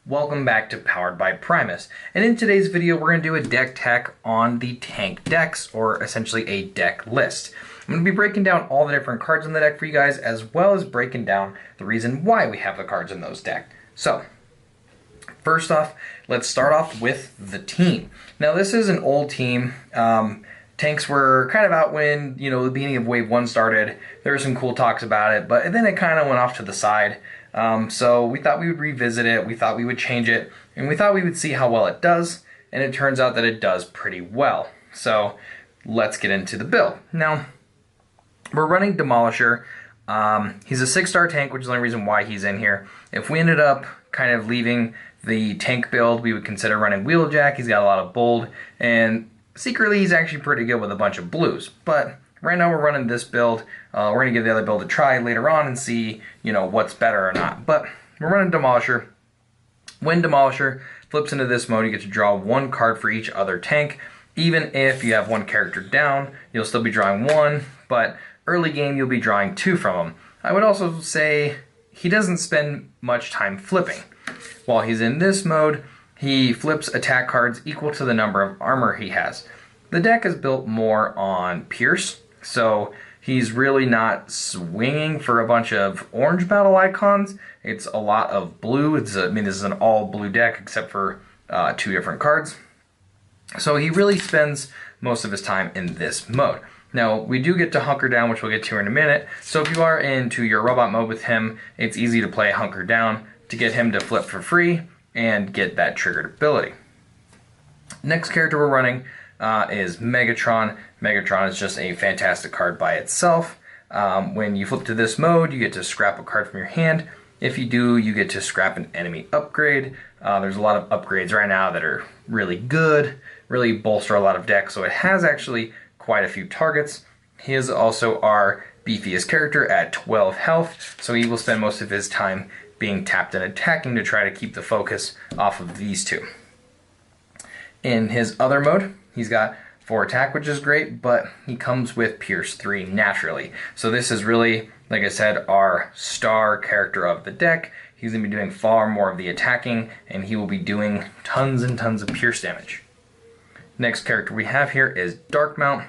Welcome back to Powered by Primus, and in today's video we're going to do a deck tech on the tank decks, or essentially a deck list. I'm going to be breaking down all the different cards in the deck for you guys, as well as breaking down the reason why we have the cards in those decks. So, first off, let's start off with the team. Now this is an old team. Tanks were kind of out when, the beginning of Wave 1 started. There were some cool talks about it, but then it kind of went off to the side. So we thought we would revisit it, we thought we would change it, and we thought we would see how well it does, and it turns out that it does pretty well. So let's get into the build. Now, we're running Demolisher. He's a 6-star tank, which is the only reason why he's in here. If we ended up kind of leaving the tank build, we would consider running Wheeljack. He's got a lot of bold, and secretly he's actually pretty good with a bunch of blues. But right now we're running this build. We're going to give the other build a try later on and see, what's better or not. But we're running Demolisher. When Demolisher flips into this mode, you get to draw one card for each other tank. Even if you have one character down, you'll still be drawing one, but early game you'll be drawing two from him. I would also say he doesn't spend much time flipping. While he's in this mode, he flips attack cards equal to the number of armor he has. The deck is built more on Pierce, so he's really not swinging for a bunch of orange battle icons. It's a lot of blue. This is an all blue deck except for two different cards. So he really spends most of his time in this mode. Now, we do get to Hunker Down, which we'll get to in a minute. So if you are into your robot mode with him, it's easy to play Hunker Down to get him to flip for free and get that triggered ability. Next character we're running is Megatron. Megatron is just a fantastic card by itself. When you flip to this mode, you get to scrap a card from your hand. If you do, you get to scrap an enemy upgrade. There's a lot of upgrades right now that are really good, really bolster a lot of decks, so it has actually quite a few targets. He is also our beefiest character at 12 health, so he will spend most of his time being tapped and attacking to try to keep the focus off of these two. In his other mode, he's got 4 attack, which is great, but he comes with Pierce 3 naturally. So this is really, like I said, our star character of the deck. He's going to be doing far more of the attacking, and he will be doing tons and tons of Pierce damage. Next character we have here is Darkmount.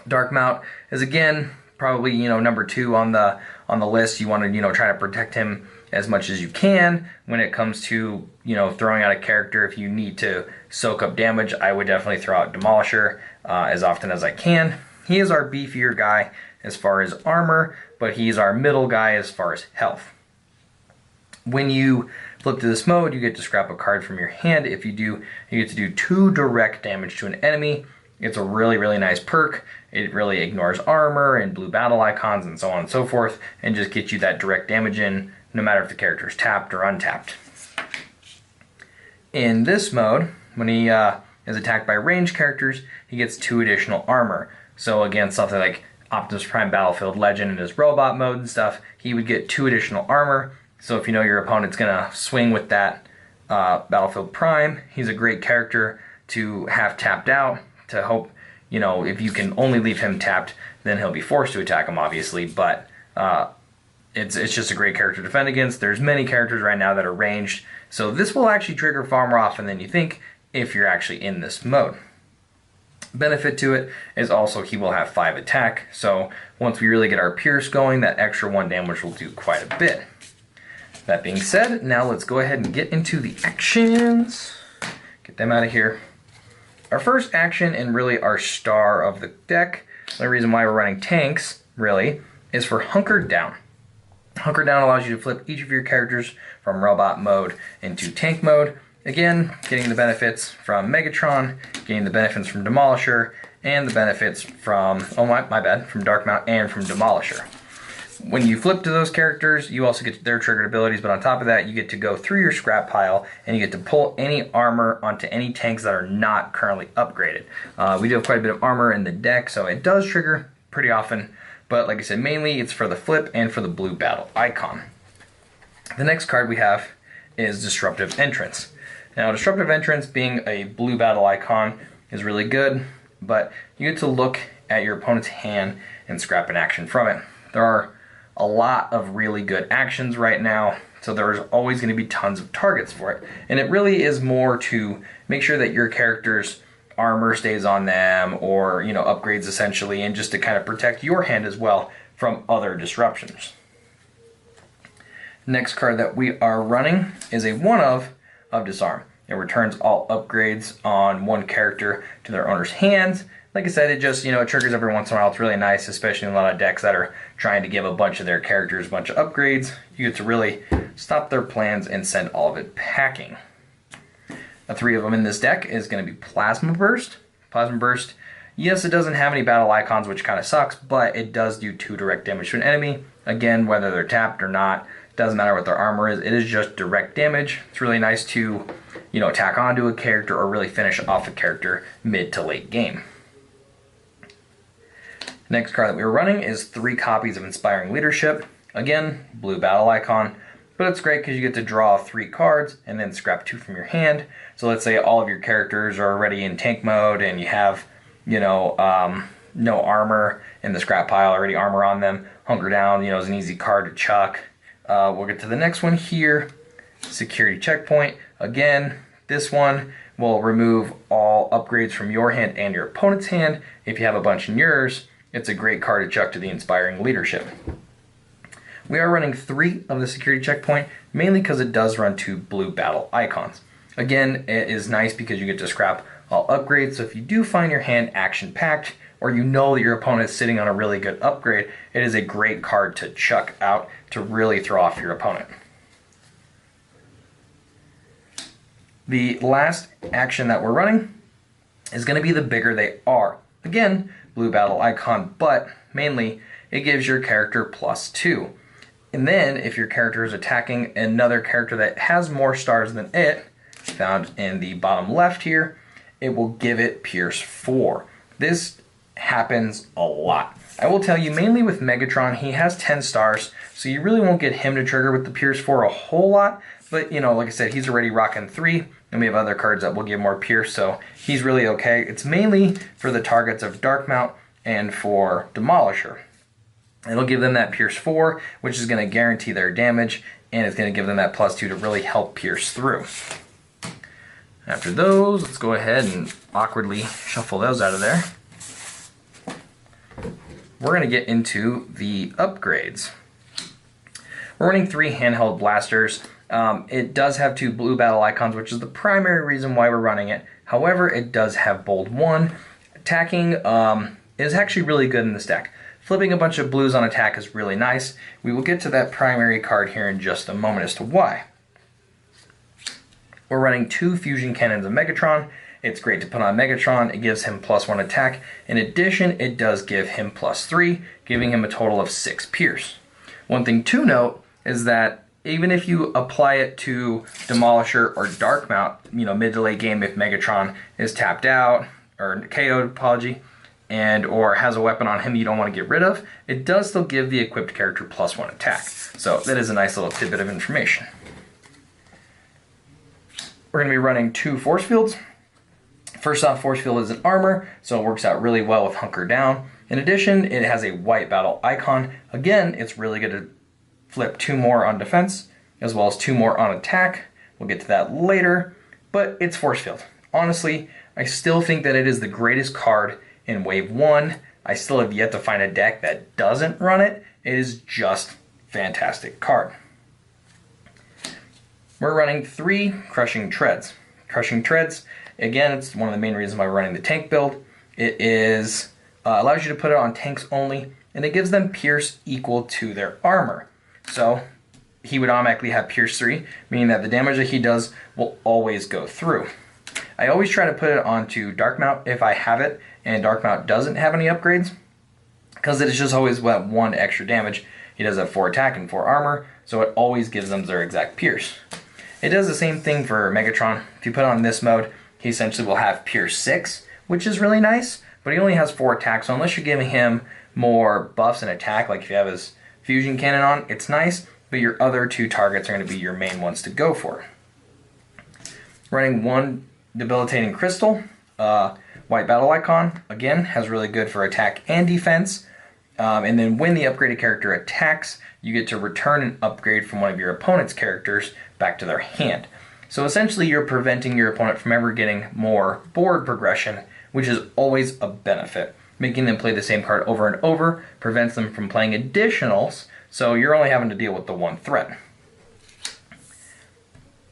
Darkmount is, again, probably, number 2 on the list. You want to, try to protect him as much as you can. When it comes to, throwing out a character, if you need to soak up damage, I would definitely throw out Demolisher as often as I can. He is our beefier guy as far as armor, but he's our middle guy as far as health. When you flip to this mode, you get to scrap a card from your hand. If you do, you get to do 2 direct damage to an enemy. It's a really, really nice perk. It really ignores armor and blue battle icons and so on and so forth, and just gets you that direct damage in, no matter if the character is tapped or untapped. In this mode, when he is attacked by ranged characters, he gets 2 additional armor. So again, something like Optimus Prime Battlefield Legend in his robot mode and stuff, he would get 2 additional armor. So if you know your opponent's gonna swing with that Battlefield Prime, he's a great character to have tapped out, to hope, if you can only leave him tapped, then he'll be forced to attack him, obviously, but it's just a great character to defend against. There's many characters right now that are ranged, so this will actually trigger far more often than you think if you're actually in this mode. Benefit to it is also he will have 5 attack, so once we really get our Pierce going, that extra 1 damage will do quite a bit. That being said, now let's go ahead and get into the actions. Get them out of here. Our first action, and really our star of the deck, the reason why we're running tanks, really, is for Hunker Down. Hunker Down allows you to flip each of your characters from robot mode into tank mode. Again, getting the benefits from Megatron, getting the benefits from Demolisher, and the benefits from, from Darkmount and from Demolisher. When you flip to those characters, you also get their triggered abilities, but on top of that, you get to go through your scrap pile, and you get to pull any armor onto any tanks that are not currently upgraded. We do have quite a bit of armor in the deck, so it does trigger pretty often, but like I said, mainly it's for the flip and for the blue battle icon. The next card we have is Disruptive Entrance. Now, Disruptive Entrance, being a blue battle icon, is really good, but you get to look at your opponent's hand and scrap an action from it. There are a lot of really good actions right now. So there's always going to be tons of targets for it. And it really is more to make sure that your character's armor stays on them, or, you know, upgrades essentially, and just to kind of protect your hand as well from other disruptions. Next card that we are running is a one-of Disarm. It returns all upgrades on one character to their owner's hands. Like I said, it just, you know, it triggers every once in a while. It's really nice, especially in a lot of decks that are trying to give a bunch of their characters a bunch of upgrades. You get to really stop their plans and send all of it packing. The three of them in this deck is going to be Plasma Burst. Plasma Burst, yes, it doesn't have any battle icons, which kind of sucks, but it does do 2 direct damage to an enemy. Again, whether they're tapped or not, doesn't matter what their armor is, it is just direct damage. It's really nice to, you know, attack onto a character or really finish off a character mid to late game. Next card that we were running is 3 copies of Inspiring Leadership. Again, blue battle icon, but it's great because you get to draw 3 cards and then scrap 2 from your hand. So let's say all of your characters are already in tank mode and you have, you know, no armor in the scrap pile, already armor on them. Hunker Down, you know, is an easy card to chuck. We'll get to the next one here, Security Checkpoint. Again, this one will remove all upgrades from your hand and your opponent's hand. If you have a bunch in yours, it's a great card to chuck to the Inspiring Leadership. We are running 3 of the Security Checkpoint, mainly because it does run 2 blue battle icons. Again, it is nice because you get to scrap all upgrades, so if you do find your hand action-packed, or you know that your opponent is sitting on a really good upgrade, it is a great card to chuck out to really throw off your opponent. The last action that we're running is going to be the Bigger They Are. Again, blue battle icon, but mainly it gives your character +2. And then if your character is attacking another character that has more stars than it, found in the bottom left here, it will give it Pierce 4. This happens a lot. I will tell you, mainly with Megatron, he has 10 stars, so you really won't get him to trigger with the Pierce 4 a whole lot, but, you know, like I said, he's already rocking 3, and we have other cards that will give more Pierce, so he's really okay. It's mainly for the targets of Darkmount and for Demolisher. It'll give them that Pierce 4, which is going to guarantee their damage, and it's going to give them that +2 to really help pierce through. After those, let's go ahead and awkwardly shuffle those out of there. We're going to get into the upgrades. We're running 3 handheld blasters. It does have 2 blue battle icons, which is the primary reason why we're running it. However, it does have Bold 1. Attacking is actually really good in this deck. Flipping a bunch of blues on attack is really nice. We will get to that primary card here in just a moment as to why. We're running 2 fusion cannons of Megatron. It's great to put on Megatron. It gives him +1 attack. In addition, it does give him +3, giving him a total of 6 pierce. One thing to note is that even if you apply it to Demolisher or Darkmount, you know, mid to late game, if Megatron is tapped out, or KO'd, apology, and or has a weapon on him you don't want to get rid of, it does still give the equipped character +1 attack. So that is a nice little tidbit of information. We're going to be running 2 force fields. First off, force field is an armor, so it works out really well with Hunker Down. In addition, it has a white battle icon. Again, it's really good to flip 2 more on defense, as well as 2 more on attack. We'll get to that later, but it's force field. Honestly, I still think that it is the greatest card in Wave 1. I still have yet to find a deck that doesn't run it. It is just fantastic card. We're running 3 Crushing Treads. Crushing Treads, again, it's one of the main reasons why we're running the tank build. It is allows you to put it on tanks only, and it gives them Pierce equal to their armor. So he would automatically have Pierce 3, meaning that the damage that he does will always go through. I always try to put it onto Darkmount if I have it, and Darkmount doesn't have any upgrades, because it is just always 1 extra damage. He does have 4 attack and 4 armor, so it always gives them their exact Pierce. It does the same thing for Megatron. If you put it on this mode, he essentially will have Pierce 6, which is really nice, but he only has 4 attacks, so unless you're giving him more buffs and attack, like if you have his fusion cannon on, it's nice, but your other 2 targets are going to be your main ones to go for. Running 1 Debilitating Crystal, white battle icon, again, has really good for attack and defense. And then when the upgraded character attacks, you get to return an upgrade from one of your opponent's characters back to their hand. So essentially you're preventing your opponent from ever getting more board progression, which is always a benefit. Making them play the same card over and over prevents them from playing additionals, so you're only having to deal with the one threat.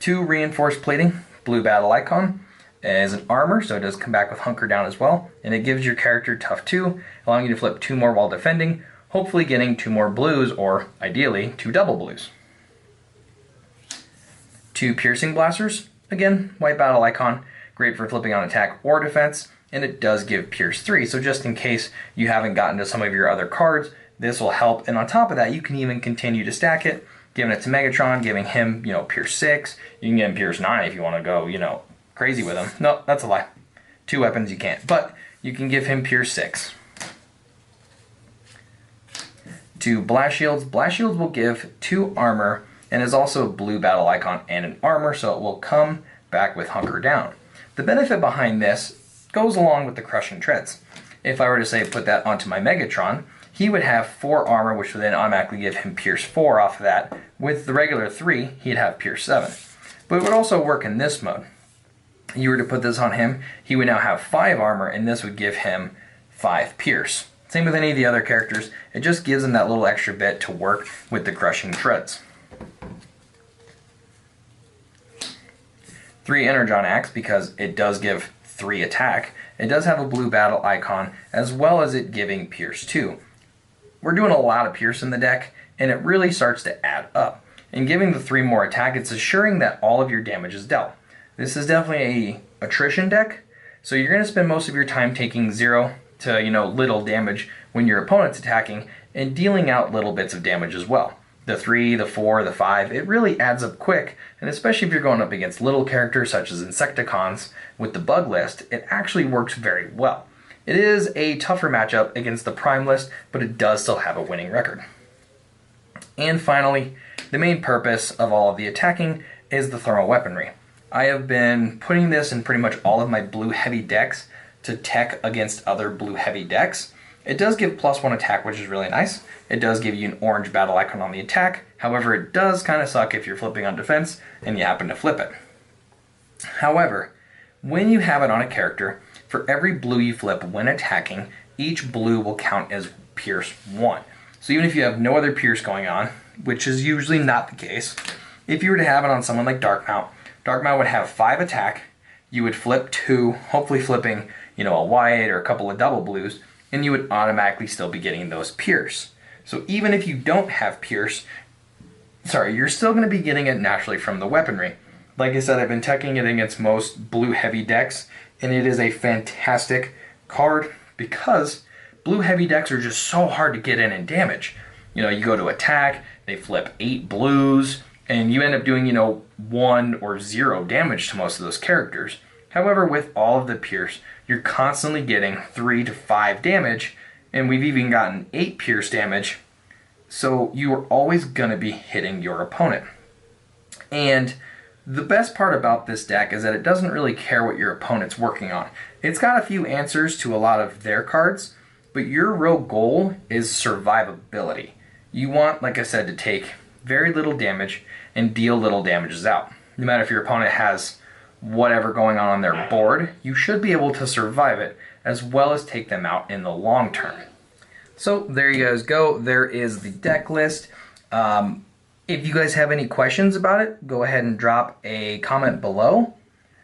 2 reinforced plating, blue battle icon, as an armor, so it does come back with hunker down as well, and it gives your character tough 2, allowing you to flip 2 more while defending, hopefully getting 2 more blues, or ideally 2 double blues. 2 piercing blasters, again, white battle icon, great for flipping on attack or defense, and it does give pierce 3, so just in case you haven't gotten to some of your other cards, this will help. And on top of that, you can even continue to stack it, giving it to Megatron, giving him, pierce 6. You can get him pierce 9 if you want to go, crazy with him. No, that's a lie. 2 weapons you can't, but you can give him pierce 6. 2 blast shields. Blast shields will give 2 armor and is also a blue battle icon and an armor, so it will come back with hunker down. The benefit behind this goes along with the crushing treads. If I were to say put that onto my Megatron, he would have 4 armor, which would then automatically give him pierce 4 off of that. With the regular 3, he'd have pierce 7. But it would also work in this mode. You were to put this on him, he would now have 5 armor, and this would give him 5 pierce. Same with any of the other characters, it just gives him that little extra bit to work with the crushing treads. 3 Energon Axe, because it does give 3 attack. It does have a blue battle icon, as well as it giving pierce 2. We're doing a lot of pierce in the deck, and it really starts to add up. In giving the 3 more attack, it's assuring that all of your damage is dealt. This is definitely a attrition deck, so you're going to spend most of your time taking 0 to little damage when your opponent's attacking, and dealing out little bits of damage as well. The 3, the 4, the 5, it really adds up quick, and especially if you're going up against little characters such as Insecticons with the bug list, it actually works very well. It is a tougher matchup against the Prime list, but it does still have a winning record. And finally, the main purpose of all of the attacking is the thermal weaponry. I have been putting this in pretty much all of my blue heavy decks to tech against other blue heavy decks. It does give +1 attack, which is really nice. It does give you an orange battle icon on the attack. However, it does kind of suck if you're flipping on defense and you happen to flip it. However, when you have it on a character, for every blue you flip when attacking, each blue will count as pierce 1. So even if you have no other pierce going on, which is usually not the case, if you were to have it on someone like Darkmount, Darkmount would have 5 attack, you would flip 2, hopefully flipping, a white or a couple of double blues, and you would automatically still be getting those pierce. So even if you don't have pierce, you're still going to be getting it naturally from the weaponry. Like I said, I've been teching it against most blue heavy decks, and it is a fantastic card because blue heavy decks are just so hard to get in and damage. You go to attack, they flip 8 blues, and you end up doing, 1 or 0 damage to most of those characters. However, with all of the pierce, you're constantly getting 3 to 5 damage, and we've even gotten 8 pierce damage, so you are always going to be hitting your opponent. And the best part about this deck is that it doesn't really care what your opponent's working on. It's got a few answers to a lot of their cards, but your real goal is survivability. You want, like I said, to take very little damage and deal little damages out. No matter if your opponent has whatever going on their board, you should be able to survive it as well as take them out in the long term. So there you guys go. There is the deck list. If you guys have any questions about it, go ahead and drop a comment below.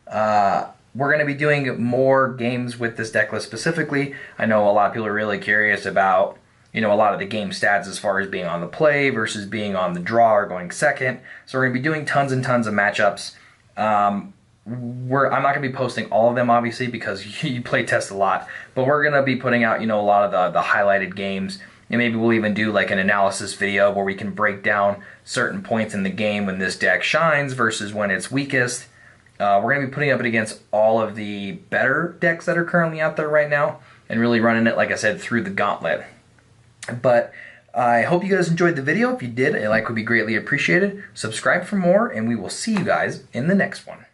We're going to be doing more games with this deck list specifically. I know a lot of people are really curious about a lot of the game stats as far as being on the play versus being on the draw or going second. So we're going to be doing tons and tons of matchups. I'm not going to be posting all of them, obviously, because you play test a lot. But we're going to be putting out, a lot of the highlighted games. And maybe we'll even do like an analysis video where we can break down certain points in the game when this deck shines versus when it's weakest. We're going to be putting up it against all of the better decks that are currently out there right now and really running it, like I said, through the gauntlet. But I hope you guys enjoyed the video. If you did, a like would be greatly appreciated. Subscribe for more, and we will see you guys in the next one.